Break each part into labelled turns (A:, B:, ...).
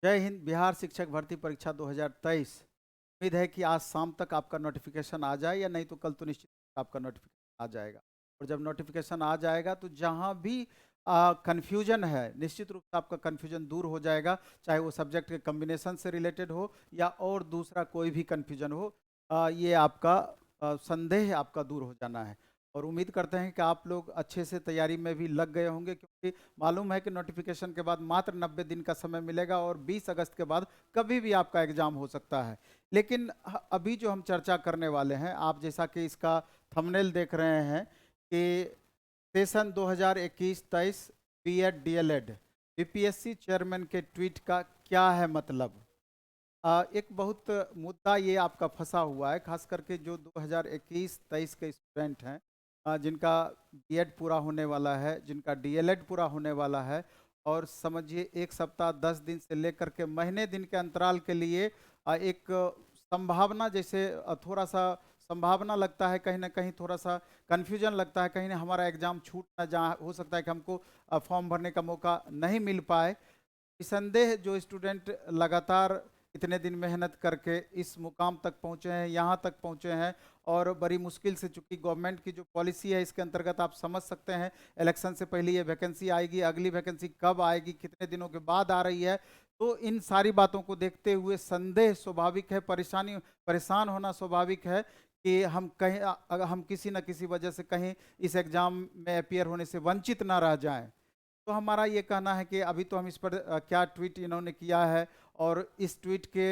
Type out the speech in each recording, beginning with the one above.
A: जय हिंद। बिहार शिक्षक भर्ती परीक्षा 2023। उम्मीद है कि आज शाम तक आपका नोटिफिकेशन आ जाए, या नहीं तो कल तो निश्चित आपका नोटिफिकेशन आ जाएगा। और जब नोटिफिकेशन आ जाएगा तो जहां भी कन्फ्यूजन है, निश्चित रूप से आपका कन्फ्यूजन दूर हो जाएगा। चाहे वो सब्जेक्ट के कम्बिनेशन से रिलेटेड हो या और दूसरा कोई भी कन्फ्यूजन हो, ये आपका संदेह आपका दूर हो जाना है। और उम्मीद करते हैं कि आप लोग अच्छे से तैयारी में भी लग गए होंगे, क्योंकि मालूम है कि नोटिफिकेशन के बाद मात्र 90 दिन का समय मिलेगा और 20 अगस्त के बाद कभी भी आपका एग्जाम हो सकता है। लेकिन अभी जो हम चर्चा करने वाले हैं, आप जैसा कि इसका थंबनेल देख रहे हैं कि session 2021-23 BEd DElEd BPSC chairman के ट्वीट का क्या है मतलब। एक बहुत मुद्दा ये आपका फंसा हुआ है, खास करके जो 2021-23 के स्टूडेंट हैं, जिनका बीएड पूरा होने वाला है, जिनका डीएलएड पूरा होने वाला है। और समझिए 1 सप्ताह 10 दिन से लेकर के महीने दिन के अंतराल के लिए एक संभावना, जैसे थोड़ा सा संभावना लगता है, कहीं ना कहीं थोड़ा सा कन्फ्यूजन लगता है, कहीं ना हमारा एग्जाम छूट ना जा, हो सकता है कि हमको फॉर्म भरने का मौका नहीं मिल पाए। निसंदेह जो स्टूडेंट लगातार इतने दिन मेहनत करके इस मुकाम तक पहुँचे हैं, यहाँ तक पहुँचे हैं, और बड़ी मुश्किल से, चूंकि गवर्नमेंट की जो पॉलिसी है इसके अंतर्गत आप समझ सकते हैं, इलेक्शन से पहले ये वैकेंसी आएगी, अगली वैकेंसी कब आएगी, कितने दिनों के बाद आ रही है। तो इन सारी बातों को देखते हुए संदेह स्वाभाविक है, परेशान होना स्वाभाविक है कि हम कहीं हम किसी न किसी वजह से कहीं इस एग्ज़ाम में अपियर होने से वंचित ना रह जाएं। तो हमारा ये कहना है कि अभी तो हम इस पर क्या ट्वीट इन्होंने किया है, और इस ट्वीट के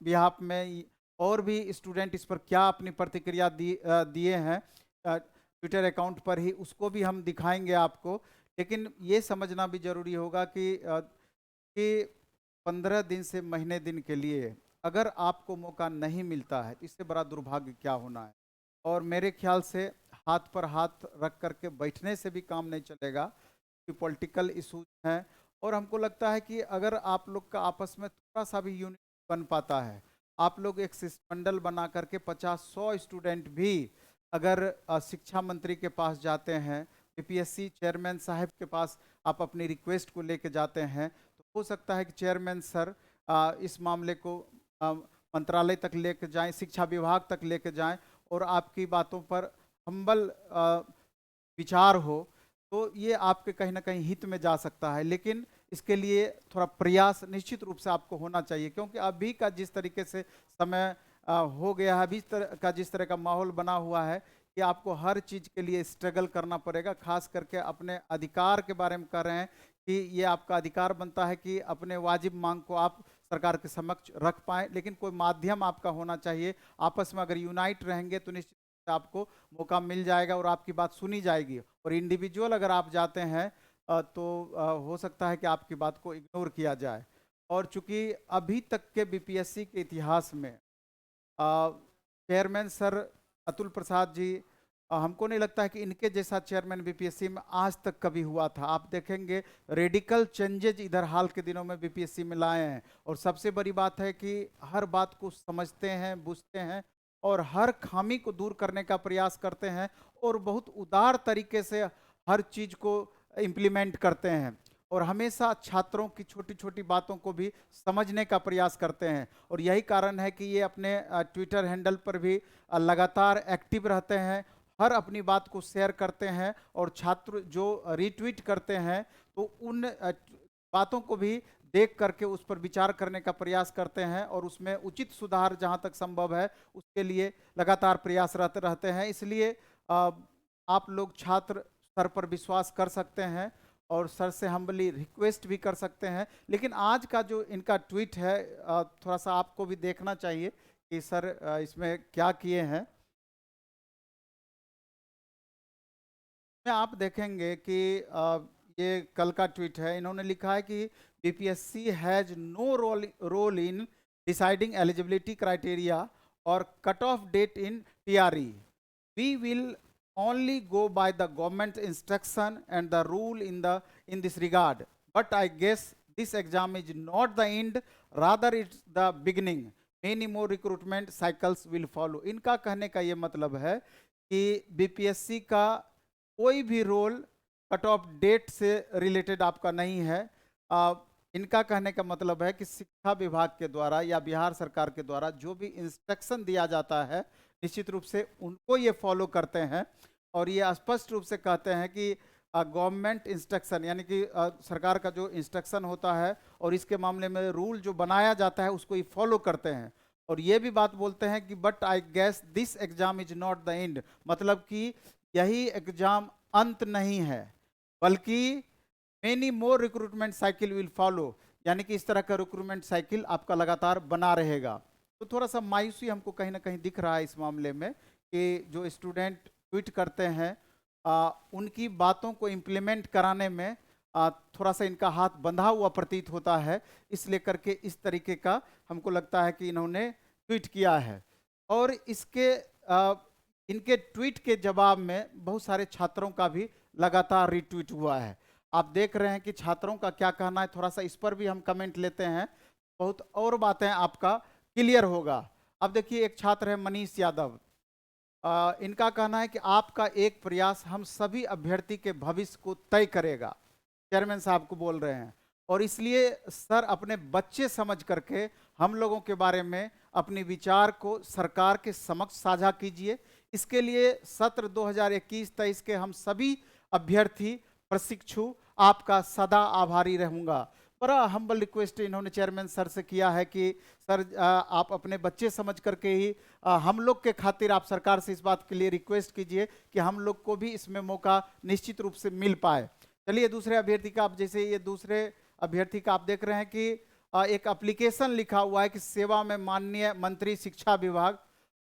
A: बिहाफ में और भी स्टूडेंट इस पर क्या अपनी प्रतिक्रिया दिए हैं ट्विटर अकाउंट पर ही, उसको भी हम दिखाएंगे आपको। लेकिन ये समझना भी जरूरी होगा कि 15 दिन से महीने दिन के लिए अगर आपको मौका नहीं मिलता है तो इससे बड़ा दुर्भाग्य क्या होना है। और मेरे ख्याल से हाथ पर हाथ रख करके बैठने से भी काम नहीं चलेगा, कि पॉलिटिकल इशूज हैं। और हमको लगता है कि अगर आप लोग का आपस में थोड़ा सा भी यूनिट बन पाता है, आप लोग एक शिष्टमंडल बना करके 50-100 स्टूडेंट भी अगर शिक्षा मंत्री के पास जाते हैं, बीपीएससी चेयरमैन साहब के पास आप अपनी रिक्वेस्ट को लेके जाते हैं, तो हो सकता है कि चेयरमैन सर इस मामले को अ, मंत्रालय तक लेके जाएं, शिक्षा विभाग तक लेके जाएं, और आपकी बातों पर हम्बल विचार हो, तो ये आपके कहीं ना कहीं हित में जा सकता है। लेकिन इसके लिए थोड़ा प्रयास निश्चित रूप से आपको होना चाहिए, क्योंकि अभी का जिस तरीके से समय हो गया है, अभी जिस तरह का माहौल बना हुआ है, कि आपको हर चीज़ के लिए स्ट्रगल करना पड़ेगा। खास करके अपने अधिकार के बारे में कह रहे हैं कि ये आपका अधिकार बनता है कि अपने वाजिब मांग को आप सरकार के समक्ष रख पाएं, लेकिन कोई माध्यम आपका होना चाहिए। आपस में अगर यूनाइट रहेंगे तो निश्चित आपको मौका मिल जाएगा और आपकी बात सुनी जाएगी। और इंडिविजुअल अगर आप जाते हैं तो हो सकता है कि आपकी बात को इग्नोर किया जाए। और चूंकि अभी तक के बीपीएससी के इतिहास में चेयरमैन सर अतुल प्रसाद जी, हमको नहीं लगता है कि इनके जैसा चेयरमैन बीपीएससी में आज तक कभी हुआ था। आप देखेंगे रेडिकल चेंजेज इधर हाल के दिनों में बीपीएससी में लाए हैं, और सबसे बड़ी बात है कि हर बात को समझते हैं, बुझते हैं, और हर खामी को दूर करने का प्रयास करते हैं, और बहुत उदार तरीके से हर चीज़ को इम्प्लीमेंट करते हैं, और हमेशा छात्रों की छोटी छोटी बातों को भी समझने का प्रयास करते हैं। और यही कारण है कि ये अपने ट्विटर हैंडल पर भी लगातार एक्टिव रहते हैं, हर अपनी बात को शेयर करते हैं, और छात्र जो रीट्वीट करते हैं तो उन बातों को भी देख करके उस पर विचार करने का प्रयास करते हैं, और उसमें उचित सुधार जहां तक संभव है उसके लिए लगातार प्रयासरत रहते हैं। इसलिए आप लोग छात्र सर पर विश्वास कर सकते हैं, और सर से हम्बली रिक्वेस्ट भी कर सकते हैं। लेकिन आज का जो इनका ट्वीट है, थोड़ा सा आपको भी देखना चाहिए कि सर इसमें क्या किए हैं। में आप देखेंगे कि ये कल का ट्वीट है, इन्होंने लिखा है कि BPSC has no role in deciding eligibility criteria और cut off date in TRE. We will only go by the government instruction and the rule in this regard, but I guess this exam is not the end, rather it's the beginning. Many more recruitment cycles will follow. इनका कहने का ये मतलब है कि BPSC का कोई भी रोल कट ऑफ डेट से रिलेटेड आपका नहीं है। इनका कहने का मतलब है कि शिक्षा विभाग के द्वारा या बिहार सरकार के द्वारा जो भी इंस्ट्रक्शन दिया जाता है, निश्चित रूप से उनको ये फॉलो करते हैं और ये स्पष्ट रूप से कहते हैं कि गवर्नमेंट इंस्ट्रक्शन यानी कि सरकार का जो इंस्ट्रक्शन होता है और इसके मामले में रूल जो बनाया जाता है उसको ये फॉलो करते हैं। और ये भी बात बोलते हैं कि but I gas this exam is not the end, मतलब कि यही एग्जाम अंत नहीं है, बल्कि many more recruitment cycle will follow, यानी कि इस तरह का रिक्रूटमेंट साइकिल आपका लगातार बना रहेगा। तो थोड़ा सा मायूसी हमको कहीं ना कहीं दिख रहा है इस मामले में कि जो स्टूडेंट ट्वीट करते हैं उनकी बातों को इम्प्लीमेंट कराने में थोड़ा सा इनका हाथ बंधा हुआ प्रतीत होता है, इसलिए करके इस तरीके का हमको लगता है कि इन्होंने ट्वीट किया है। और इसके इनके ट्वीट के जवाब में बहुत सारे छात्रों का भी लगातार रिट्वीट हुआ है। आप देख रहे हैं कि छात्रों का क्या कहना है, थोड़ा सा इस पर भी हम कमेंट लेते हैं, बहुत और बातें आपका क्लियर होगा। अब देखिए एक छात्र है मनीष यादव, इनका कहना है कि आपका एक प्रयास हम सभी अभ्यर्थी के भविष्य को तय करेगा, चेयरमैन साहब को बोल रहे हैं, और इसलिए सर अपने बच्चे समझ करके हम लोगों के बारे में अपने विचार को सरकार के समक्ष साझा कीजिए। इसके लिए सत्र 2021-23 के हम सभी अभ्यर्थी प्रशिक्षु आपका सदा आभारी रहूंगा। बड़ा हम्बल रिक्वेस्ट इन्होंने चेयरमैन सर से किया है कि सर आप अपने बच्चे समझ करके ही हम लोग के खातिर आप सरकार से इस बात के लिए रिक्वेस्ट कीजिए कि हम लोग को भी इसमें मौका निश्चित रूप से मिल पाए। चलिए दूसरे अभ्यर्थी का, आप जैसे ये दूसरे अभ्यर्थी का आप देख रहे हैं कि एक एप्लीकेशन लिखा हुआ है कि सेवा में माननीय मंत्री शिक्षा विभाग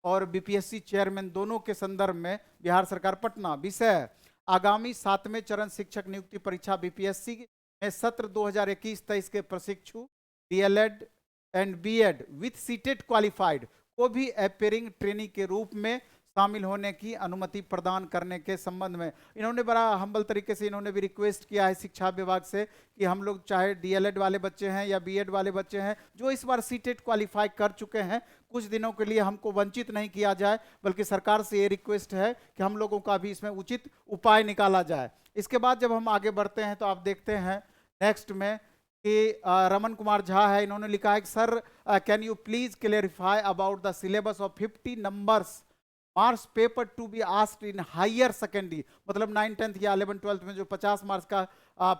A: और बीपीएससी चेयरमैन दोनों के संदर्भ में बिहार सरकार पटना, विषय आगामी 7वें चरण शिक्षक नियुक्ति परीक्षा बीपीएससी में सत्र 2021-23 के प्रशिक्षु DElEd and BEd with CTET qualified को भी अपेयरिंग ट्रेनिंग के रूप में शामिल होने की अनुमति प्रदान करने के संबंध में इन्होंने बड़ा हम्बल तरीके से इन्होंने भी रिक्वेस्ट किया है शिक्षा विभाग से कि हम लोग चाहे डीएलएड वाले बच्चे हैं या बीएड वाले बच्चे हैं जो इस बार सीटेट क्वालिफाई कर चुके हैं, कुछ दिनों के लिए हमको वंचित नहीं किया जाए, बल्कि सरकार से ये रिक्वेस्ट है कि हम लोगों का भी इसमें उचित उपाय निकाला जाए। इसके बाद जब हम आगे बढ़ते हैं तो आप देखते हैं नेक्स्ट में कि रमन कुमार झा है, इन्होंने लिखा है कि sir can you please clarify about the syllabus of 50 numbers marks paper to be asked in higher secondary, मतलब 9th 10th या 11th 12th में जो 50 मार्क्स का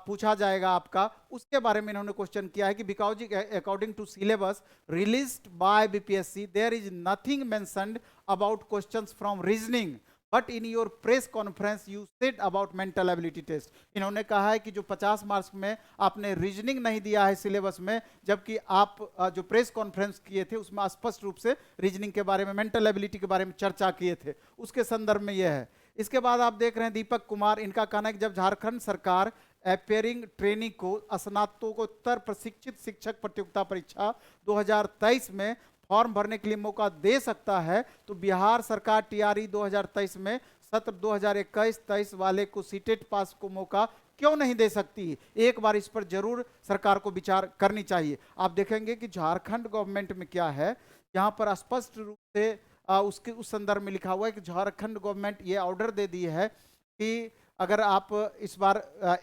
A: पूछा जाएगा आपका, उसके बारे में इन्होंने क्वेश्चन किया है कि because according to syllabus released by BPSC there is nothing mentioned about questions from reasoning but in your press conference you said about mental ability test. इन्होंने कहा है कि जो 50 मार्क्स में आपने रीजनिंग नहीं दिया है सिलेबस में, जबकि आप जो प्रेस कॉन्फ्रेंस किए थे उसमें स्पष्ट रूप से रीजनिंग के बारे में, मेंटल एबिलिटी के बारे में चर्चा किए थे, उसके संदर्भ में यह है। इसके बाद आप देख रहे हैं दीपक कुमार, इनका कहना है कि जब झारखंड सरकार अपेयरिंग ट्रेनिंग को स्नातकोत्तर प्रशिक्षित शिक्षक प्रतियोगिता परीक्षा 2023 में फॉर्म भरने के लिए मौका दे सकता है, तो बिहार सरकार टीआरई 2023 में सत्र 2021-23 वाले को सीटेट पास को मौका क्यों नहीं दे सकती? एक बार इस पर जरूर सरकार को विचार करनी चाहिए। आप देखेंगे कि झारखंड गवर्नमेंट में क्या है, यहाँ पर स्पष्ट रूप से उसके उस संदर्भ में लिखा हुआ है कि झारखंड गवर्नमेंट ये ऑर्डर दे दी है कि अगर आप इस बार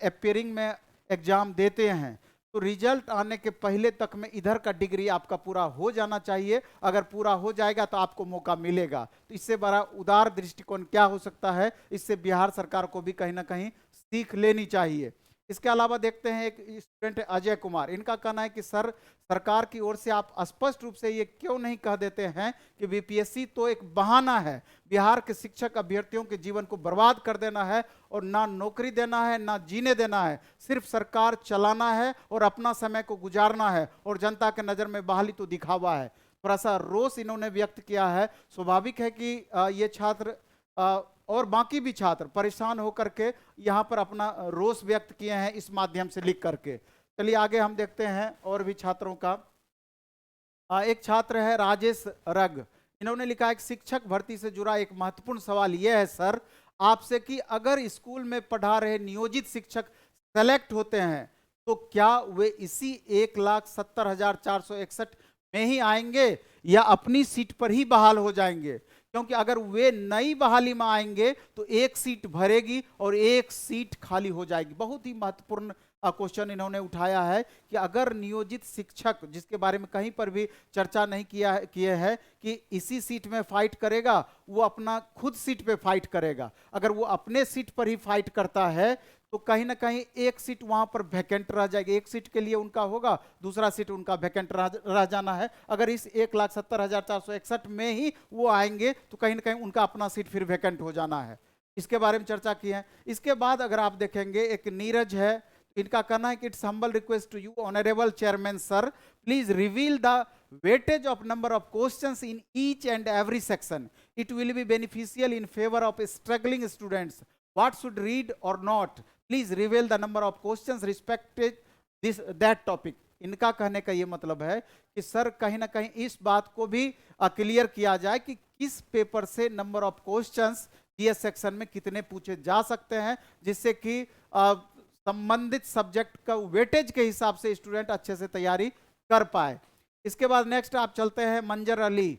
A: अपेयरिंग में एग्जाम देते हैं तो रिजल्ट आने के पहले तक में इधर का डिग्री आपका पूरा हो जाना चाहिए, अगर पूरा हो जाएगा तो आपको मौका मिलेगा। तो इससे बड़ा उदार दृष्टिकोण क्या हो सकता है, इससे बिहार सरकार को भी कहीं ना कहीं सीख लेनी चाहिए। इसके अलावा देखते हैं एक स्टूडेंट अजय कुमार, इनका कहना है कि सर सरकार की ओर से आप स्पष्ट रूप से ये क्यों नहीं कह देते हैं कि बीपीएससी तो एक बहाना है, बिहार के शिक्षक अभ्यर्थियों के जीवन को बर्बाद कर देना है और ना नौकरी देना है ना जीने देना है, सिर्फ सरकार चलाना है और अपना समय को गुजारना है और जनता के नज़र में बहाली तो दिखावा है। थोड़ा सा रोष इन्होंने व्यक्त किया है। स्वाभाविक है कि ये छात्र और बाकी भी छात्र परेशान होकर के यहाँ पर अपना रोष व्यक्त किए हैं इस माध्यम से लिख करके। चलिए आगे हम देखते हैं और भी छात्रों का। एक छात्र है राजेश रग, इन्होंने लिखा है कि शिक्षक भर्ती से जुड़ा एक महत्वपूर्ण सवाल यह है सर आपसे कि अगर स्कूल में पढ़ा रहे नियोजित शिक्षक सेलेक्ट होते हैं तो क्या वे इसी 1,70,461 में ही आएंगे या अपनी सीट पर ही बहाल हो जाएंगे? क्योंकि अगर वे नई बहाली में आएंगे तो एक सीट भरेगी और एक सीट खाली हो जाएगी। बहुत ही महत्वपूर्ण क्वेश्चन इन्होंने उठाया है कि अगर नियोजित शिक्षक, जिसके बारे में कहीं पर भी चर्चा नहीं किए है कि इसी सीट में फाइट करेगा, वो अपना खुद सीट पे फाइट करेगा। अगर वो अपने सीट पर ही फाइट करता है तो कहीं ना कहीं एक सीट वहां पर वैकेंट रह जाएगी। एक सीट के लिए उनका होगा, दूसरा सीट उनका वैकेंट रह जाना है। अगर इस 1,70,461 में ही वो आएंगे तो कहीं ना कहीं उनका अपना सीट फिर वैकेंट हो जाना है। इसके बारे में चर्चा की है। इसके बाद अगर आप देखेंगे, एक नीरज है, इनका कहना है कि it's humble request to you honourable chairman sir, please reveal the weightage of number of questions in each and every section. It will be beneficial in favor of struggling students. What should read or not? Please reveal the number of questions respected that topic. इनका कहने का ये मतलब है कि sir कहीं ना कहीं इस बात को भी क्लियर किया जाए कि किस पेपर से number of questions GS section में कितने पूछे जा सकते हैं, जिससे कि संबंधित सब्जेक्ट का वेटेज के हिसाब से स्टूडेंट अच्छे से तैयारी कर पाए। इसके बाद नेक्स्ट आप चलते हैं मंजर अली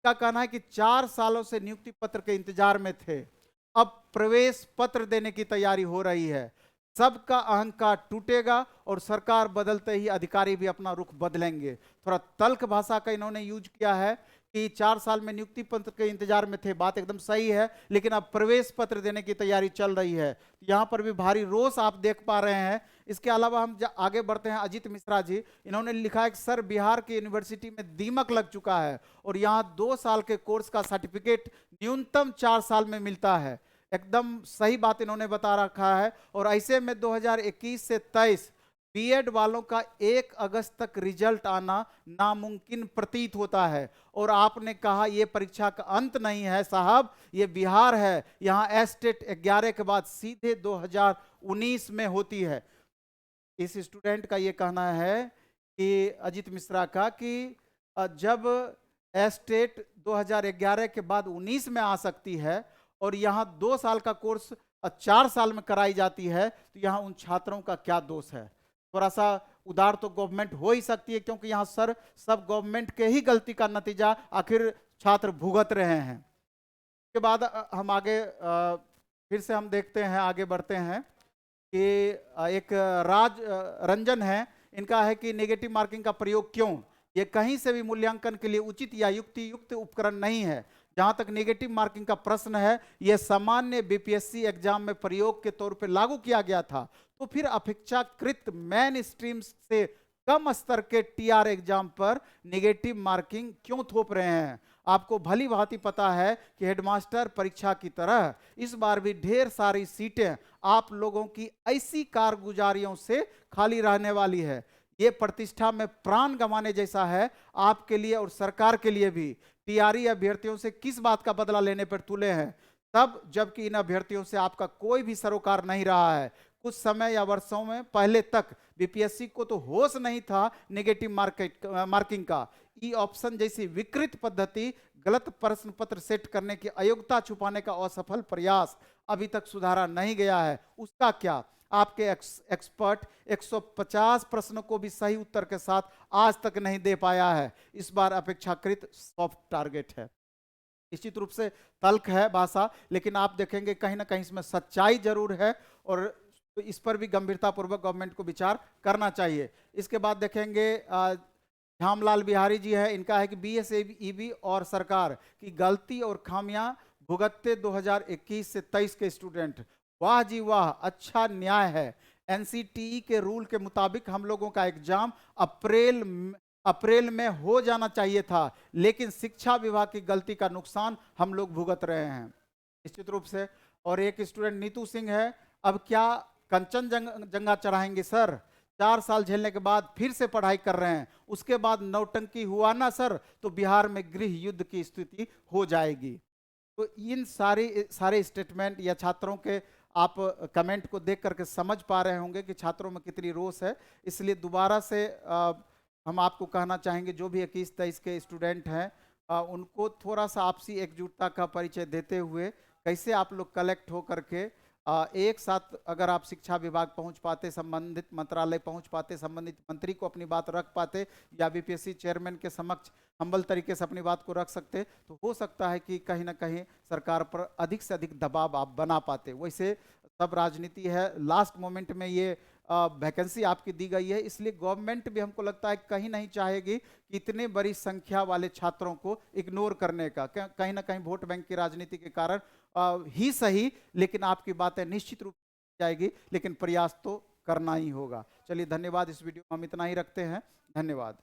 A: का कहना है कि 4 सालों से नियुक्ति पत्र के इंतजार में थे, अब प्रवेश पत्र देने की तैयारी हो रही है। सबका अहंकार टूटेगा और सरकार बदलते ही अधिकारी भी अपना रुख बदलेंगे। थोड़ा तल्ख भाषा का इन्होंने यूज किया है कि 4 साल में नियुक्ति पत्र के इंतजार में थे, बात एकदम सही है, लेकिन अब प्रवेश पत्र देने की तैयारी चल रही है। यहाँ पर भी भारी रोष आप देख पा रहे हैं। इसके अलावा हम आगे बढ़ते हैं। अजीत मिश्रा जी, इन्होंने लिखा है कि सर बिहार की यूनिवर्सिटी में दीमक लग चुका है और यहाँ 2 साल के कोर्स का सर्टिफिकेट न्यूनतम 4 साल में मिलता है। एकदम सही बात इन्होंने बता रखा है। और ऐसे में 2021 से 23 बीएड वालों का 1 अगस्त तक रिजल्ट आना नामुमकिन प्रतीत होता है। और आपने कहा यह परीक्षा का अंत नहीं है साहब, ये बिहार है, यहाँ एस्टेट 11 के बाद सीधे 2019 में होती है। इस स्टूडेंट का ये कहना है कि अजीत मिश्रा का कि जब एस्टेट 2011 के बाद 19 में आ सकती है और यहाँ 2 साल का कोर्स 4 साल में कराई जाती है, तो यहाँ उन छात्रों का क्या दोष है? थोड़ा सा उदार तो गवर्नमेंट हो ही सकती है, क्योंकि यहाँ सर सब गवर्नमेंट के ही गलती का नतीजा आखिर छात्र भुगत रहे हैं। उसके बाद हम आगे फिर से हम देखते हैं, आगे बढ़ते हैं कि एक राज रंजन है, इनका है कि नेगेटिव मार्किंग का प्रयोग क्यों? ये कहीं से भी मूल्यांकन के लिए उचित या युक्त उपकरण नहीं है। जहां तक नेगेटिव मार्किंग का प्रश्न है, यह सामान्य बीपीएससी एग्जाम में प्रयोग के तौर पर लागू किया गया था, तो फिर अपेक्षाकृत मेन स्ट्रीम से कम स्तर के टीआर एग्जाम पर नेगेटिव मार्किंग क्यों थोप रहे हैं? आपको भली भांति पता है कि हेडमास्टर परीक्षा की तरह इस बार भी ढेर सारी सीटें आप लोगों की ऐसी कारगुजारियों से खाली रहने वाली है। ये प्रतिष्ठा में प्राण गंवाने जैसा है आपके लिए और सरकार के लिए भी। टीआरई अभ्यर्थियों से किस बात का बदला लेने पर तुले हैं, तब जबकि इन अभ्यर्थियों से आपका कोई भी सरोकार नहीं रहा है। कुछ समय या वर्षों में पहले तक बीपीएससी को तो होश नहीं था नेगेटिव मार्किंग का। ई ऑप्शन जैसी विकृत पद्धति, गलत प्रश्न पत्र सेट करने की अयोग्यता छुपाने का असफल प्रयास अभी तक सुधारा नहीं गया है। उसका क्या? आपके एक्सपर्ट 150 प्रश्नों को भी सही उत्तर के साथ आज तक नहीं दे पाया है। इस बार अपेक्षाकृत सॉफ्ट टारगेट है। निश्चित रूप से तल्ख है भाषा, लेकिन आप देखेंगे कहीं ना कहीं इसमें सच्चाई जरूर है और तो इस पर भी गंभीरतापूर्वक गवर्नमेंट को विचार करना चाहिए। इसके बाद देखेंगे श्यामलाल बिहारी जी है, इनका है कि बीएसईबी और सरकार की गलती और खामियां भुगतते 2021 से 23 के स्टूडेंट। वाह जी वाह, अच्छा न्याय है। एनसीटीई के रूल के मुताबिक हम लोगों का एग्जाम अप्रैल में हो जाना चाहिए था, लेकिन शिक्षा विभाग की गलती का नुकसान हम लोग भुगत रहे हैं निश्चित रूप से। और एक स्टूडेंट नीतू सिंह है, अब क्या कंचनजंगा चढ़ाएंगे सर? 4 साल झेलने के बाद फिर से पढ़ाई कर रहे हैं, उसके बाद नौटंकी हुआ ना सर तो बिहार में गृह युद्ध की स्थिति हो जाएगी। तो इन सारे स्टेटमेंट या छात्रों के आप कमेंट को देख करके समझ पा रहे होंगे कि छात्रों में कितनी रोष है। इसलिए दोबारा से हम आपको कहना चाहेंगे, जो भी 21-23 के स्टूडेंट हैं उनको थोड़ा सा आपसी एकजुटता का परिचय देते हुए कैसे आप लोग कलेक्ट हो करके एक साथ अगर आप शिक्षा विभाग पहुंच पाते, संबंधित मंत्रालय पहुंच पाते, संबंधित मंत्री को अपनी बात रख पाते, या बीपीएससी चेयरमैन के समक्ष हम्बल तरीके से अपनी बात को रख सकते, तो हो सकता है कि कहीं ना कहीं सरकार पर अधिक से अधिक दबाव आप बना पाते। वैसे सब राजनीति है, लास्ट मोमेंट में ये वैकेंसी आपकी दी गई है, इसलिए गवर्नमेंट भी हमको लगता है कहीं नहीं चाहेगी कि इतने बड़ी संख्या वाले छात्रों को इग्नोर करने का। कहीं ना कहीं वोट बैंक की राजनीति के कारण ही सही, लेकिन आपकी बातें निश्चित रूप से जाएगी, लेकिन प्रयास तो करना ही होगा। चलिए धन्यवाद, इस वीडियो में हम इतना ही रखते हैं। धन्यवाद।